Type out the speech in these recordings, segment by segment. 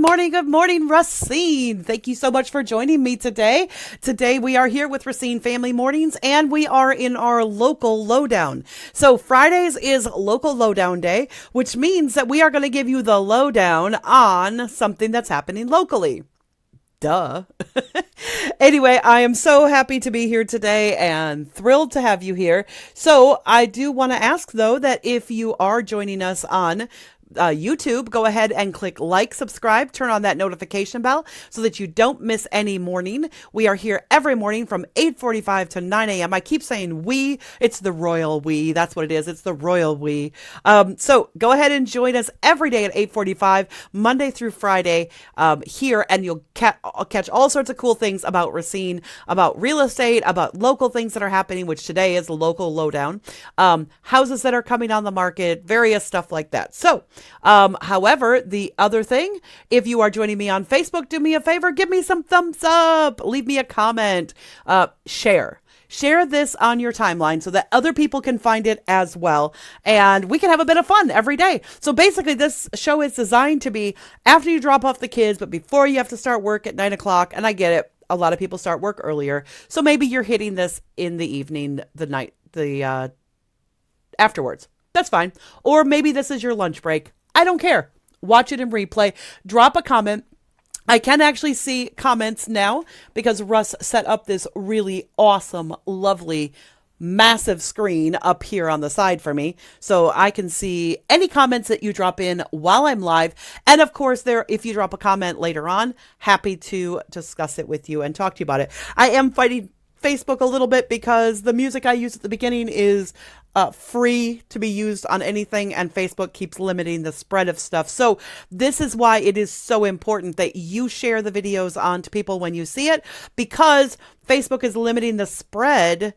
good morning, Racine. Thank you so much for joining me today. Today we are here with Racine Family Mornings and we are in our local lowdown. So Fridays is local lowdown day, which means that we are going to give you the lowdown on something that's happening locally. Duh. Anyway, I am so happy to be here today and thrilled to have you here. So I do want to ask, though, that if you are joining us on YouTube, go ahead and click like, subscribe, turn on that notification bell so that you don't miss any morning. We are here every morning from 8:45 to 9 a.m. I keep saying we, it's the royal we. That's what it is. It's the royal we. So go ahead and join us every day at 8:45, Monday through Friday here, and you'll catch all sorts of cool things about Racine, about real estate, about local things that are happening, which today is the local lowdown, houses that are coming on the market, various stuff like that. So, however, the other thing, if you are joining me on Facebook, do me a favor, give me some thumbs up, leave me a comment, share this on your timeline so that other people can find it as well. And we can have a bit of fun every day. So basically this show is designed to be after you drop off the kids, but before you have to start work at 9 o'clock. And I get it. A lot of people start work earlier. So maybe you're hitting this in the evening, afterwards. That's fine. Or maybe this is your lunch break. I don't care. Watch it in replay. Drop a comment. I can actually see comments now because Russ set up this really awesome, lovely, massive screen up here on the side for me. So I can see any comments that you drop in while I'm live. And of course, if you drop a comment later on, happy to discuss it with you and talk to you about it. I am fighting Facebook a little bit because the music I use at the beginning is free to be used on anything, and Facebook keeps limiting the spread of stuff. So this is why it is so important that you share the videos on to people when you see it, because Facebook is limiting the spread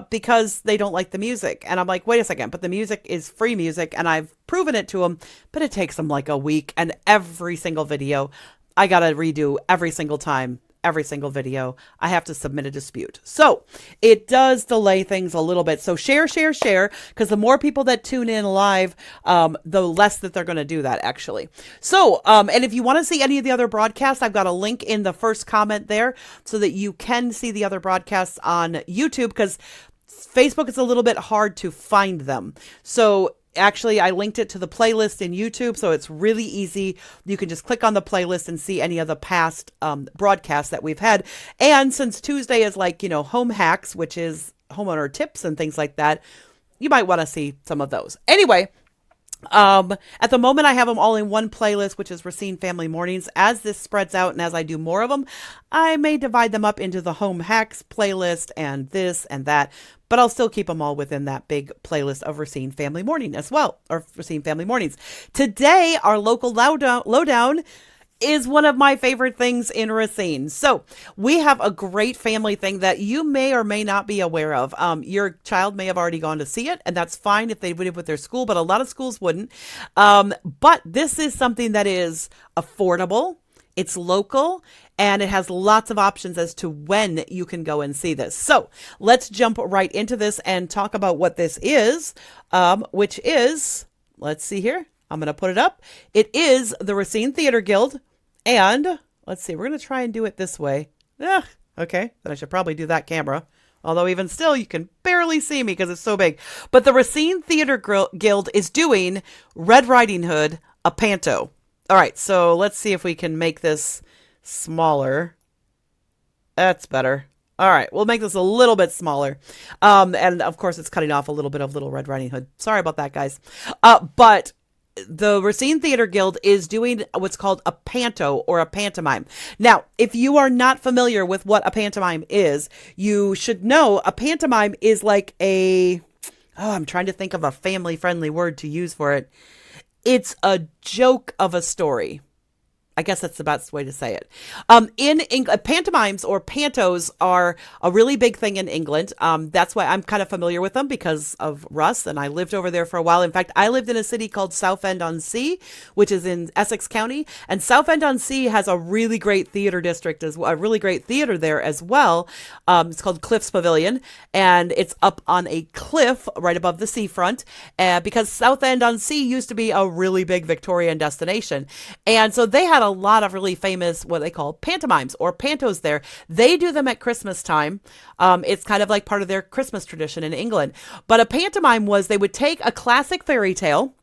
because they don't like the music. And I'm like, wait a second, but the music is free music, and I've proven it to them, but it takes them like a week, and every single video I gotta redo every single time. Every single video, I have to submit a dispute. So it does delay things a little bit. So share, because the more people that tune in live, the less that they're going to do that actually. So, and if you want to see any of the other broadcasts, I've got a link in the first comment there so that you can see the other broadcasts on YouTube, because Facebook is a little bit hard to find them. So actually, I linked it to the playlist in YouTube, so it's really easy. You can just click on the playlist and see any of the past broadcasts that we've had. And since Tuesday is like, home hacks, which is homeowner tips and things like that, you might want to see some of those. Anyway, at the moment, I have them all in one playlist, which is Racine Family Mornings. As this spreads out and as I do more of them, I may divide them up into the home hacks playlist and this and that, but I'll still keep them all within that big playlist of Racine Family Morning as well, or Racine Family Mornings. Today, our local lowdown is one of my favorite things in Racine. So we have a great family thing that you may or may not be aware of. Your child may have already gone to see it, and that's fine if they would have with their school, but a lot of schools wouldn't. But this is something that is affordable. It's local, and it has lots of options as to when you can go and see this. So let's jump right into this and talk about what this is, which is, let's see here. I'm going to put it up. It is the Racine Theater Guild. And let's see, we're going to try and do it this way. Okay. Then I should probably do that camera. Although even still, you can barely see me because it's so big. But the Racine Theater Guild is doing Red Riding Hood, a panto. All right. So let's see if we can make this smaller. That's better. All right. We'll make this a little bit smaller. And of course, it's cutting off a little bit of Little Red Riding Hood. Sorry about that, guys. But the Racine Theater Guild is doing what's called a panto or a pantomime. Now, if you are not familiar with what a pantomime is, you should know a pantomime is like I'm trying to think of a family-friendly word to use for it. It's a joke of a story. I guess that's the best way to say it. In England, pantomimes or pantos are a really big thing in England. That's why I'm kind of familiar with them because of Russ, and I lived over there for a while. In fact, I lived in a city called Southend-on-Sea, which is in Essex County, and Southend-on-Sea has a really great theater district, as well, a really great theater there as well. It's called Cliffs Pavilion, and it's up on a cliff right above the seafront, because Southend-on-Sea used to be a really big Victorian destination, and so they had got a lot of really famous, what they call pantomimes or pantos there. They do them at Christmas time. It's kind of like part of their Christmas tradition in England. But a pantomime was they would take a classic fairy tale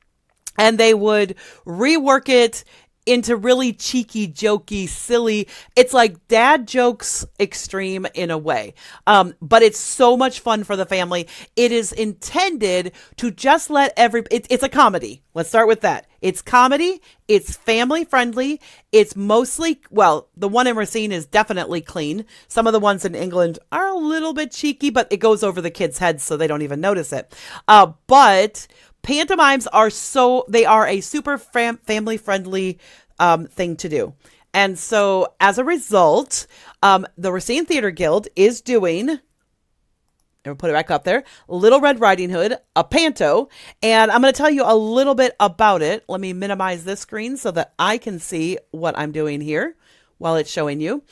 and they would rework it into really cheeky, jokey, silly. It's like dad jokes extreme in a way. But it's so much fun for the family. It is intended to just let it's a comedy. Let's start with that. It's comedy. It's family friendly. It's mostly, well, the one in Racine is definitely clean. Some of the ones in England are a little bit cheeky, but it goes over the kids' heads so they don't even notice it. But pantomimes are a super family friendly thing to do. And so as a result, the Racine Theater Guild is doing, and we'll put it back up there, Little Red Riding Hood, a panto. And I'm going to tell you a little bit about it. Let me minimize this screen so that I can see what I'm doing here while it's showing you.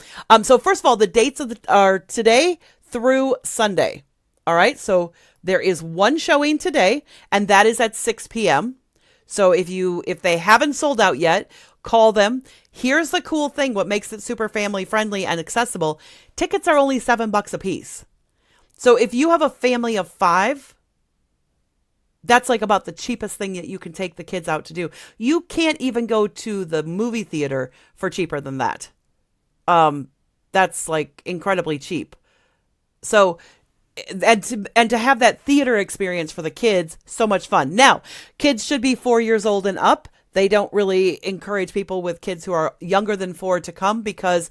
So first of all, the dates are today through Sunday. All right. So there is one showing today, and that is at 6 p.m. So if they haven't sold out yet, call them. Here's the cool thing, what makes it super family friendly and accessible. Tickets are only $7 a piece. So if you have a family of 5, that's like about the cheapest thing that you can take the kids out to do. You can't even go to the movie theater for cheaper than that. That's like incredibly cheap. So and to have that theater experience for the kids, so much fun. Now, kids should be 4 years old and up. They don't really encourage people with kids who are younger than 4 to come, because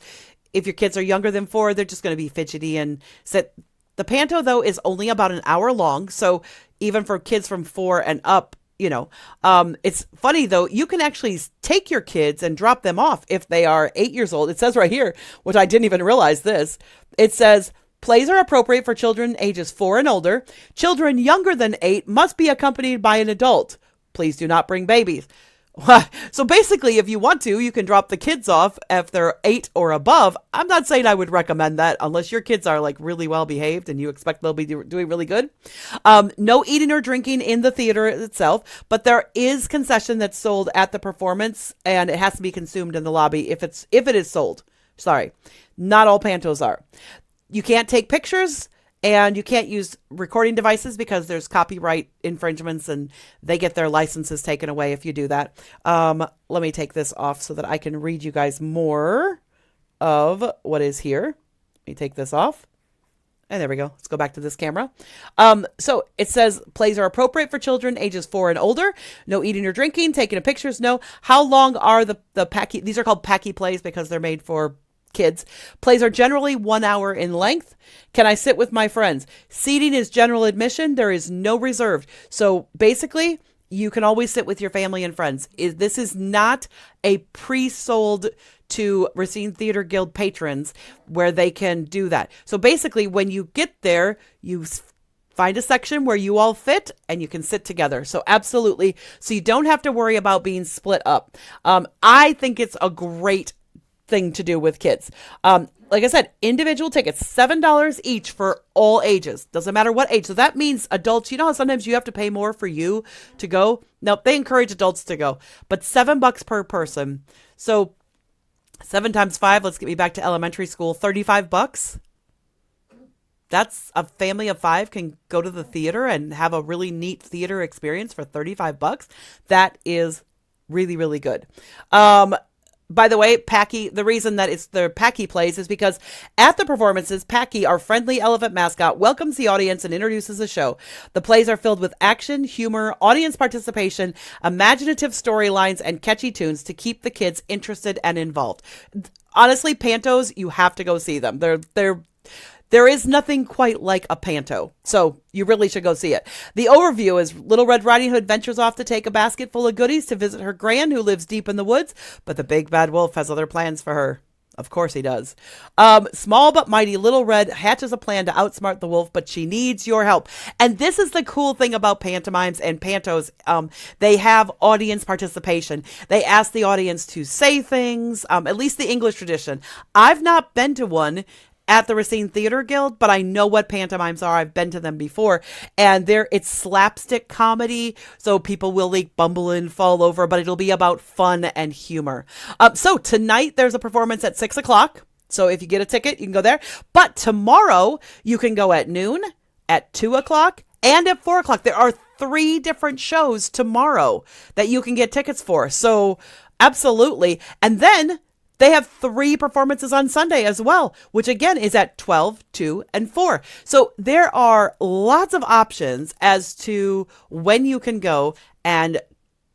if your kids are younger than 4, they're just going to be fidgety and sit. The panto, though, is only about an hour long. So even for kids from 4 and up, it's funny, though, you can actually take your kids and drop them off if they are 8 years old. It says right here, which I didn't even realize this. It says, plays are appropriate for children ages 4 and older. Children younger than 8 must be accompanied by an adult. Please do not bring babies. So basically, if you want to, you can drop the kids off if they're 8 or above. I'm not saying I would recommend that unless your kids are like really well behaved and you expect they'll be doing really good. No eating or drinking in the theater itself, but there is concession that's sold at the performance, and it has to be consumed in the lobby if it is sold. Sorry, not all pantos are. You can't take pictures. And you can't use recording devices because there's copyright infringements and they get their licenses taken away if you do that. Let me take this off so that I can read you guys more of what is here. Let me take this off. And there we go. Let's go back to this camera. So it says plays are appropriate for children ages 4 and older. No eating or drinking, taking of pictures. No. How long are the packy? These are called packy plays because they're made for kids. Plays are generally 1 hour in length. Can I sit with my friends? Seating is general admission. There is no reserved. So basically, you can always sit with your family and friends. This is not a pre-sold to Racine Theater Guild patrons where they can do that. So basically, when you get there, you find a section where you all fit and you can sit together. So absolutely. So you don't have to worry about being split up. I think it's a great thing to do with kids. Like I said, individual tickets, $7 each for all ages. Doesn't matter what age. So that means adults, you know how sometimes you have to pay more for you to go? Nope, they encourage adults to go. But $7 per person. So 7 times 5, let's get me back to elementary school, $35. That's a family of 5 can go to the theater and have a really neat theater experience for $35. That is really, really good. By the way, Packy, the reason that it's the Packy plays is because at the performances, Packy, our friendly elephant mascot, welcomes the audience and introduces the show. The plays are filled with action, humor, audience participation, imaginative storylines, and catchy tunes to keep the kids interested and involved. Honestly, pantos, you have to go see them. There is nothing quite like a panto, so you really should go see it. The overview is Little Red Riding Hood ventures off to take a basket full of goodies to visit her gran, who lives deep in the woods, but the big bad wolf has other plans for her. Of course he does. Small but mighty Little Red hatches a plan to outsmart the wolf, but she needs your help. And this is the cool thing about pantomimes and pantos. They have audience participation. They ask the audience to say things, at least the English tradition. I've not been to one at the Racine Theater Guild, but I know what pantomimes are. I've been to them before, and it's slapstick comedy, so people will like bumble and fall over, but it'll be about fun and humor. So tonight there's a performance at 6:00. So if you get a ticket, you can go there. But tomorrow you can go at noon, at 2:00, and at 4:00. There are 3 different shows tomorrow that you can get tickets for. So absolutely. And then they have 3 performances on Sunday as well, which again is at 12, 2, and 4. So there are lots of options as to when you can go and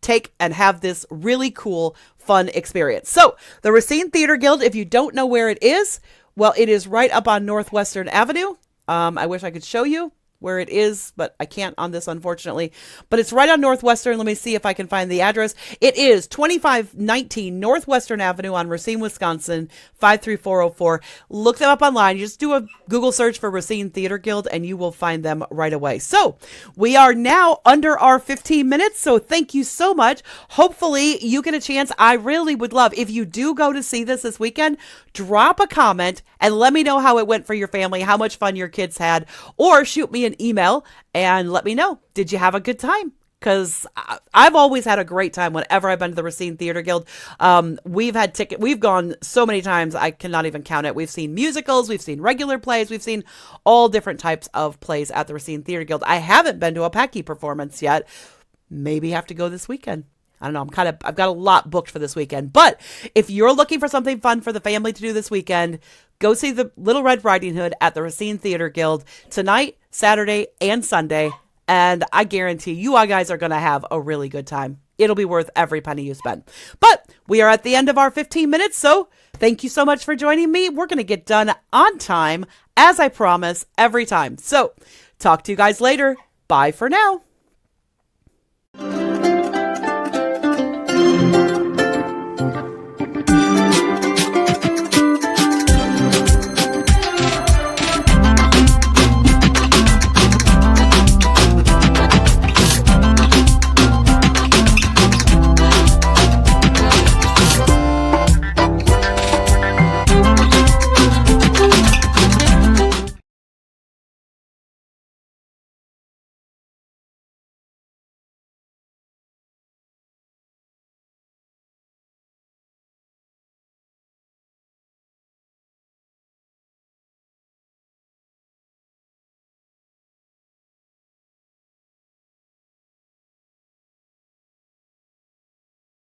take and have this really cool, fun experience. So the Racine Theater Guild, if you don't know where it is, well, it is right up on Northwestern Avenue. I wish I could show you where it is, but I can't on this, unfortunately. But it's right on Northwestern. Let me see if I can find the address. It is 2519 Northwestern Avenue on Racine, Wisconsin, 53404. Look them up online. You just do a Google search for Racine Theater Guild, and you will find them right away. So we are now under our 15 minutes, so thank you so much. Hopefully you get a chance. I really would love, if you do go to see this weekend, drop a comment and let me know how it went for your family, how much fun your kids had, or shoot me an email and let me know, did you have a good time? Because I've always had a great time whenever I've been to the Racine Theater Guild. We've gone so many times, I cannot even count it. We've seen musicals, we've seen regular plays, we've seen all different types of plays at the Racine Theater Guild. I haven't been to a Packy performance yet. Maybe have to go this weekend. I don't know. I've got a lot booked for this weekend. But if you're looking for something fun for the family to do this weekend, go see the Little Red Riding Hood at the Racine Theater Guild tonight, Saturday, and Sunday. And I guarantee you all guys are going to have a really good time. It'll be worth every penny you spend. But we are at the end of our 15 minutes. So thank you so much for joining me. We're going to get done on time, as I promise, every time. So talk to you guys later. Bye for now.